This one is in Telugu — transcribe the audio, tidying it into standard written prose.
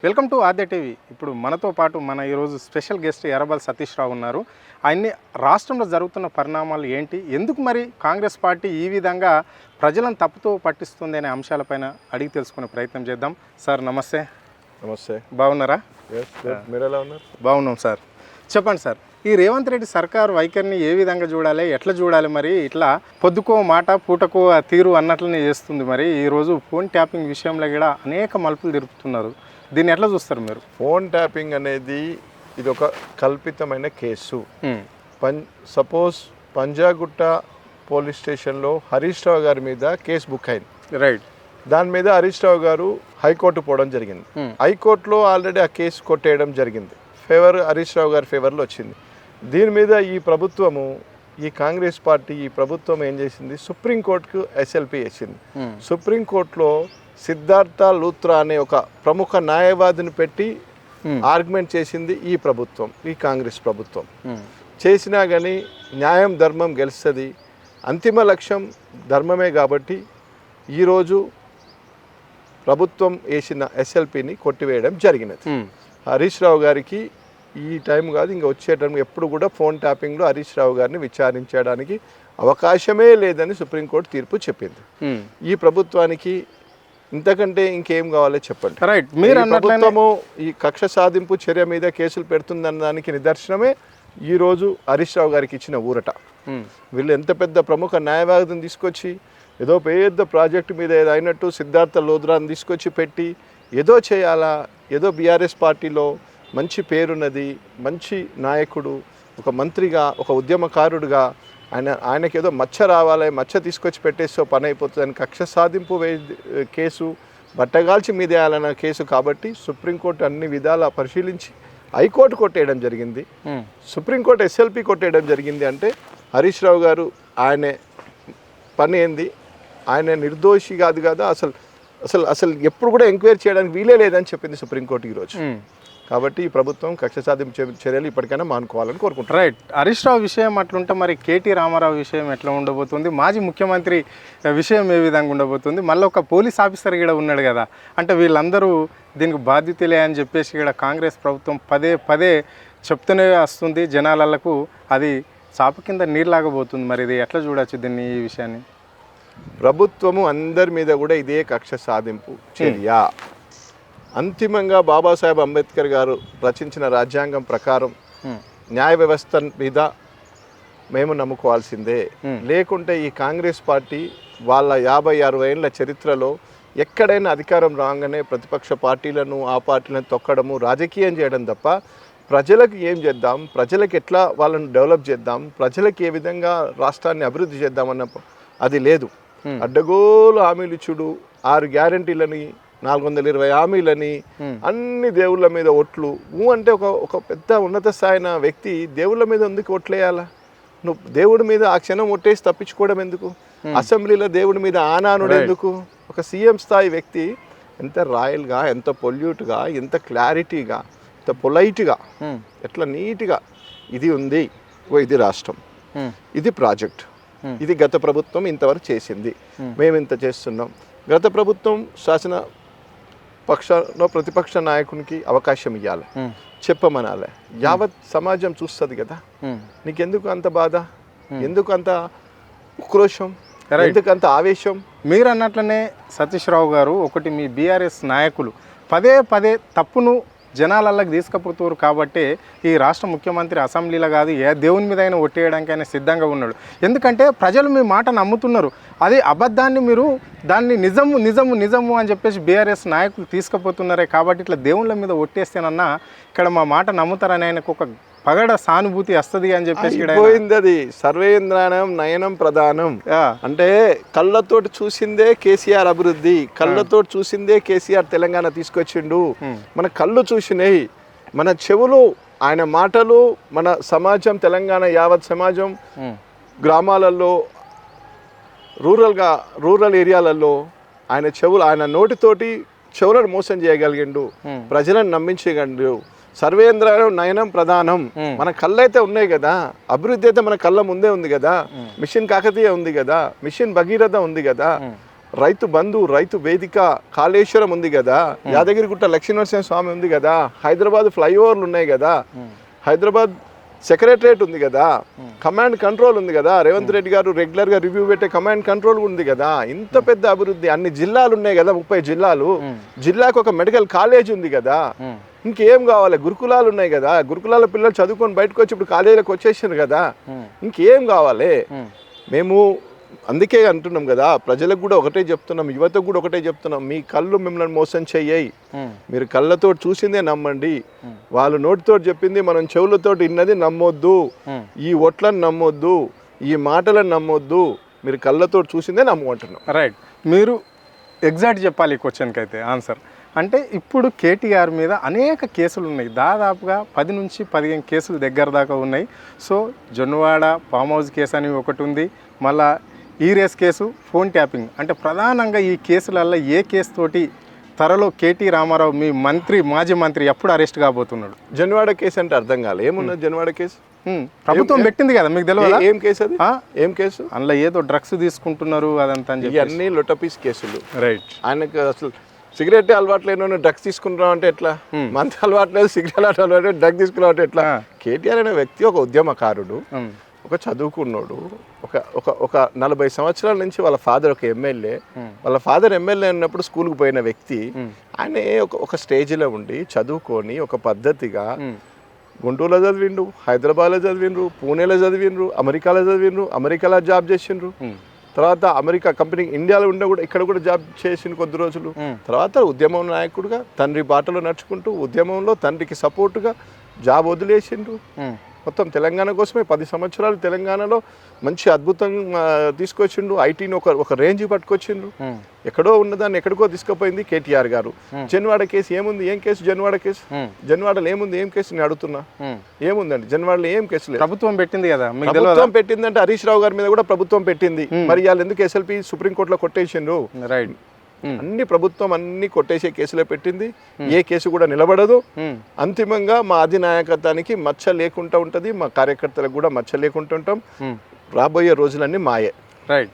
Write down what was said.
Welcome to Aadya TV. ఇప్పుడు మనతో పాటు మన ఈరోజు స్పెషల్ గెస్ట్ ఎర్రబల్ సతీష్ రావు ఉన్నారు. ఆయన్ని రాష్ట్రంలో జరుగుతున్న పరిణామాలు ఏంటి, ఎందుకు మరి కాంగ్రెస్ పార్టీ ఈ విధంగా ప్రజలను తప్పుతో పట్టిస్తుంది అనే అంశాలపైన అడిగి తెలుసుకునే ప్రయత్నం చేద్దాం. సార్ నమస్తే. నమస్తే. బాగున్నారా? మీరు ఎలా ఉన్నారు? బాగున్నాం సార్. చెప్పండి సార్, ఈ రేవంత్ రెడ్డి సర్కారు వైఖరిని ఏ విధంగా చూడాలి, ఎట్లా చూడాలి? మరి ఇట్లా పొద్దుకో మాట పూటకో తీరు అన్నట్లనే చేస్తుంది. మరి ఈరోజు ఫోన్ ట్యాపింగ్ విషయంలో కూడా అనేక మలుపులు తిరుగుతున్నారు. దీన్ని ఎట్లా చూస్తారు మీరు? ఫోన్ ట్యాపింగ్ అనేది ఇది ఒక కల్పితమైన కేసు. సపోజ్ పంజాగుట్ట పోలీస్ స్టేషన్లో హరీష్ రావు గారి మీద కేసు బుక్ అయింది. రైట్. దాని మీద హరీష్ రావు గారు హైకోర్టు పోవడం జరిగింది. హైకోర్టులో ఆల్రెడీ ఆ కేసు కొట్టేయడం జరిగింది. హరీష్ రావు గారి ఫేవర్లో వచ్చింది. దీని మీద ఈ ప్రభుత్వము, ఈ కాంగ్రెస్ పార్టీ, ఈ ప్రభుత్వం ఏం చేసింది, సుప్రీంకోర్టుకు ఎస్ఎల్పి వేసింది. సుప్రీంకోర్టులో సిద్ధార్థ లూత్రా అనే ఒక ప్రముఖ న్యాయవాదిని పెట్టి ఆర్గ్యుమెంట్ చేసింది ఈ ప్రభుత్వం, ఈ కాంగ్రెస్ ప్రభుత్వం. చేసినా కానీ న్యాయం ధర్మం గెలుస్తుంది, అంతిమ లక్ష్యం ధర్మమే. కాబట్టి ఈరోజు ప్రభుత్వం వేసిన ఎస్ఎల్పిని కొట్టివేయడం జరిగినది. హరీష్ రావు గారికి ఈ టైం కాదు, ఇంకా వచ్చే టైం ఎప్పుడు కూడా ఫోన్ ట్యాపింగ్లో హరీష్ రావు గారిని విచారించడానికి అవకాశమే లేదని సుప్రీంకోర్టు తీర్పు చెప్పింది. ఈ ప్రభుత్వానికి ఇంతకంటే ఇంకేం కావాలో చెప్పండి. రైట్. మీరు ప్రభుత్వము ఈ కక్ష సాధింపు చర్య మీద కేసులు పెడుతుందన్న దానికి నిదర్శనమే ఈరోజు హరీష్ రావు గారికి ఇచ్చిన ఊరట. వీళ్ళు ఎంత పెద్ద ప్రముఖ న్యాయవాదిని తీసుకొచ్చి ఏదో పెద్ద ప్రాజెక్టు మీద ఏదో అయినట్టు సిద్ధార్థ లూత్రాని తీసుకొచ్చి పెట్టి ఏదో చేయాలా, ఏదో బీఆర్ఎస్ పార్టీలో మంచి పేరున్నది, మంచి నాయకుడు, ఒక మంత్రిగా, ఒక ఉద్యమకారుడుగా ఆయనకి ఏదో మచ్చ రావాలి, మచ్చ తీసుకొచ్చి పెట్టేస్తే పని అయిపోతుందని కక్ష సాధింపు కేసు, బట్టగాల్చి మీదేయాలన్న కేసు. కాబట్టి సుప్రీంకోర్టు అన్ని విధాలా పరిశీలించి హైకోర్టు కొట్టేయడం జరిగింది, సుప్రీంకోర్టు ఎస్ఎల్పి కొట్టేయడం జరిగింది. అంటే హరీష్ రావు గారు ఆయన పని ఏంది, ఆయన నిర్దోషి కాదు కదా, అసలు అసలు అసలు ఎప్పుడు కూడా ఎంక్వైరీ చేయడానికి వీలే లేదని చెప్పింది సుప్రీంకోర్టు ఈరోజు. కాబట్టి ఈ ప్రభుత్వం కక్ష సాధింపు చర్యలు ఇప్పటికైనా మానుకోవాలని కోరుకుంటారు. రైట్. హరీష్ రావు విషయం అట్లుంటే మరి కేటీ రామారావు విషయం ఎట్లా ఉండబోతుంది? మాజీ ముఖ్యమంత్రి విషయం ఏ విధంగా ఉండబోతుంది? మళ్ళీ ఒక పోలీస్ ఆఫీసర్ కూడా ఉన్నాడు కదా, అంటే వీళ్ళందరూ దీనికి బాధ్యతలే అని చెప్పేసి కూడా కాంగ్రెస్ ప్రభుత్వం పదే పదే చెప్తూనే వస్తుంది జనాలకు. అది చాప కింద నీరులాగబోతుంది. మరి ఇది ఎట్లా చూడవచ్చు దీన్ని, ఈ విషయాన్ని? ప్రభుత్వము అందరి మీద కూడా ఇదే కక్ష సాధింపు చర్య. అంతిమంగా బాబాసాహెబ్ అంబేద్కర్ గారు రచించిన రాజ్యాంగం ప్రకారం న్యాయ వ్యవస్థ మీద మేము నమ్ముకోవాల్సిందే. లేకుంటే ఈ కాంగ్రెస్ పార్టీ వాళ్ళ 50-60 ఏళ్ల చరిత్రలో ఎక్కడైనా అధికారం రాగానే ప్రతిపక్ష పార్టీలను, ఆ పార్టీలను తొక్కడము, రాజకీయం చేయడం తప్ప ప్రజలకు ఏం చేద్దాం, ప్రజలకు ఎట్లా వాళ్ళని డెవలప్ చేద్దాం, ప్రజలకు ఏ విధంగా రాష్ట్రాన్ని అభివృద్ధి చేద్దామన్న అది లేదు. అడ్డగోలు హామీలు ఇచ్చుడు, 6 గ్యారంటీలని, 420 హామీలని, అన్ని దేవుళ్ళ మీద ఒట్లు. అంటే ఒక పెద్ద ఉన్నత స్థాయిన వ్యక్తి దేవుళ్ళ మీద ఎందుకు ఒట్లేయాలా? నువ్వు దేవుడి మీద ఆ క్షణం ఒట్టేసి తప్పించుకోవడం ఎందుకు? అసెంబ్లీలో దేవుడి మీద ఆనానుడు ఎందుకు? ఒక సీఎం స్థాయి వ్యక్తి ఎంత రాయల్గా, ఎంత పొల్యూట్గా, ఎంత క్లారిటీగా, ఎంత పొలైట్గా, ఎట్లా నీట్గా ఇది ఉంది, ఇది రాష్ట్రం, ఇది ప్రాజెక్ట్, ఇది గత ప్రభుత్వం ఇంతవరకు చేసింది, మేము ఇంత చేస్తున్నాం. గత ప్రభుత్వం శాసన పక్షంలో ప్రతిపక్ష నాయకునికి అవకాశం ఇవ్వాలి, చెప్పమనాలి. యావత్ సమాజం చూస్తుంది కదా. నీకెందుకు అంత బాధ, ఎందుకు అంత ఉక్రోషం, ఎందుకు అంత ఆవేశం? మీరు అన్నట్లనే సతీష్ రావు గారు, ఒకటి మీ బీఆర్ఎస్ నాయకులు పదే పదే తప్పును జనాలకి తీసుకుపోతారు. కాబట్టి ఈ రాష్ట్ర ముఖ్యమంత్రి అసెంబ్లీలో కాదు, ఏ దేవుని మీద అయినా ఒట్టేయడానికైనా సిద్ధంగా ఉన్నాడు. ఎందుకంటే ప్రజలు మీ మాట నమ్ముతున్నారు. అది అబద్ధాన్ని మీరు దాన్ని నిజము నిజము నిజము అని చెప్పేసి బీఆర్ఎస్ నాయకులు తీసుకుపోతున్నారే. కాబట్టి ఇట్లా దేవుళ్ళ మీద ఒట్టేస్తేనన్నా ఇక్కడ మా మాట నమ్ముతారని ఆయనకు ఒక పగడ సానుభూతి వస్తుంది అని చెప్పేసి పోయింది. అది సర్వేంద్రాణం నయనం ప్రధానం. అంటే కళ్ళతోటి చూసిందే కేసీఆర్ అభివృద్ధి, కళ్ళతోటి చూసిందే కేసీఆర్ తెలంగాణ తీసుకొచ్చిండు. మన కళ్ళు చూసినాయి, మన చెవులు ఆయన మాటలు, మన సమాజం, తెలంగాణ యావత్ సమాజం గ్రామాలలో, రూరల్ ఏరియాలలో ఆయన చెవులు, ఆయన నోటితోటి చెవులను మోసం చేయగలిగిండు, ప్రజలను నమ్మించగలిగిండు. సర్వేంద్రాణం నయనం ప్రధానం. మన కళ్ళైతే ఉన్నాయి కదా, అభివృద్ధి అయితే మన కళ్ళ ముందే ఉంది కదా. మిషన్ కాకతీయ ఉంది కదా, మిషన్ భగీరథ ఉంది కదా. రైతు బంధు, రైతు వేదిక, కాళేశ్వరం ఉంది కదా, యాదగిరిగుట్ట లక్ష్మీనరసింహ స్వామి ఉంది కదా, హైదరాబాద్ ఫ్లైఓవర్లు ఉన్నాయి కదా, హైదరాబాద్ సెక్రటరేట్ ఉంది కదా, కమాండ్ కంట్రోల్ ఉంది కదా, రేవంత్ రెడ్డి గారు రెగ్యులర్గా రివ్యూ పెట్టే కమాండ్ కంట్రోల్ ఉంది కదా, ఇంత పెద్ద అభివృద్ధి, అన్ని జిల్లాలు ఉన్నాయి కదా, 30 జిల్లాలు, జిల్లాకు ఒక మెడికల్ కాలేజ్ ఉంది కదా, ఇంకేం కావాలి? గురుకులాలు ఉన్నాయి కదా, గురుకులాల పిల్లలు చదువుకొని బయటకు వచ్చి ఇప్పుడు కాలేజీలకు వచ్చేసారు కదా, ఇంకేం కావాలి? మేము అందుకే అంటున్నాం కదా, ప్రజలకు కూడా ఒకటే చెప్తున్నాం, యువతకు కూడా ఒకటే చెప్తున్నాం, మీ కళ్ళు మిమ్మల్ని మోసం చెయ్యాయి, మీరు కళ్ళతో చూసిందే నమ్మండి, వాళ్ళు నోటితో చెప్పింది మనం చెవులతో విన్నది నమ్మొద్దు, ఈ ఓట్లను నమ్మొద్దు, ఈ మాటలను నమ్మొద్దు, మీరు కళ్ళతో చూసిందే నమ్మంటున్నాం. రైట్, మీరు ఎగ్జాక్ట్ చెప్పాలి ఈ క్వశ్చన్కి అయితే ఆన్సర్. అంటే ఇప్పుడు కేటీఆర్ మీద అనేక కేసులు ఉన్నాయి, దాదాపుగా 10 నుంచి 15 కేసులు దగ్గర దాకా ఉన్నాయి. So Jonnawada farm house case అని ఒకటి ఉంది, మళ్ళా ఈ రేస్ కేసు, ఫోన్ ట్యాపింగ్, అంటే ప్రధానంగా ఈ కేసులలో ఏ కేసు తోటి త్వరలో కేటీ రామారావు మీ మాజీ మంత్రి ఎప్పుడు అరెస్ట్ కాబోతున్నాడు? జొన్నవాడ కేసు అంటే అర్థం కాలే, ఏమున్నది జొన్నవాడ కేసు? ప్రభుత్వం పెట్టింది కదా, మీకు తెలియదు? ఏం కేసు అది? ఏం కేసు? అందులో ఏదో డ్రగ్స్ తీసుకుంటున్నారు అదంతా అని చెప్పి ఇవన్నీ లొటపీస్ కేసులు. రైట్, ఆయనకు అసలు సిగరెట్ అలవాటు లేను డ్రగ్స్ తీసుకుంటున్నావు అంటే ఎట్లా? మంత్ అలవాటు లేదు, సిగరెట్ అలవాటు, డ్రగ్ తీసుకున్నావు అంటే ఎట్లా? కేటీఆర్ అనే వ్యక్తి ఒక ఉద్యమకారుడు, ఒక చదువుకున్నాడు, ఒక 40 సంవత్సరాల నుంచి వాళ్ళ ఫాదర్ ఒక ఎమ్మెల్యే, వాళ్ళ ఫాదర్ ఎమ్మెల్యే ఉన్నప్పుడు స్కూల్కి పోయిన వ్యక్తి, ఆయన ఒక స్టేజ్లో ఉండి చదువుకొని ఒక పద్ధతిగా గుంటూరులో చదివిండ్రు, హైదరాబాద్లో చదివిండ్రు, పూణేలో చదివిండ్రు, అమెరికాలో చదివిండ్రు, అమెరికాలో జాబ్ చేసిండ్రు, తర్వాత అమెరికా కంపెనీ ఇండియాలో ఉండే కూడా ఇక్కడ కూడా జాబ్ చేసిండు కొద్ది రోజులు, తర్వాత ఉద్యమం నాయకుడుగా తండ్రి బాటలో నడుచుకుంటూ ఉద్యమంలో తండ్రికి సపోర్టుగా జాబ్ వదిలేసిండ్రు. మొత్తం తెలంగాణ కోసమే 10 సంవత్సరాలు తెలంగాణలో మంచి అద్భుతంగా తీసుకొచ్చిండు, ఐటీని ఒక రేంజ్ పట్టుకొచ్చిండ్రు. ఎక్కడో ఉన్నదాన్ని ఎక్కడికో తీసుకుపోయింది కేటీఆర్ గారు. జన్వాడ కేసు ఏముంది? ఏం కేసు జన్వాడ కేసు? జన్వాడలో ఏముంది? ఏం కేసు? నేను అడుగుతున్నా, ఏముందండి జన్వాడలో? ఏం కేసు లేదు. ప్రభుత్వం పెట్టింది కదా, ప్రభుత్వం పెట్టిందంటే హరీష్ రావు గారి మీద కూడా ప్రభుత్వం పెట్టింది, మరి వాళ్ళు ఎందుకు ఎస్ఎల్పి సుప్రీంకోర్టులో కొట్టేసిండ్రు? రైట్, అన్ని ప్రభుత్వం అన్ని కొట్టేసే కేసులే పెట్టింది, ఏ కేసు కూడా నిలబడదు. అంతిమంగా మా అధినాయకత్వానికి మచ్చ లేకుండా ఉంటుంది, మా కార్యకర్తలకు కూడా మచ్చ లేకుండా ఉంటాం. రాబోయే రోజులన్నీ మాయే. రైట్.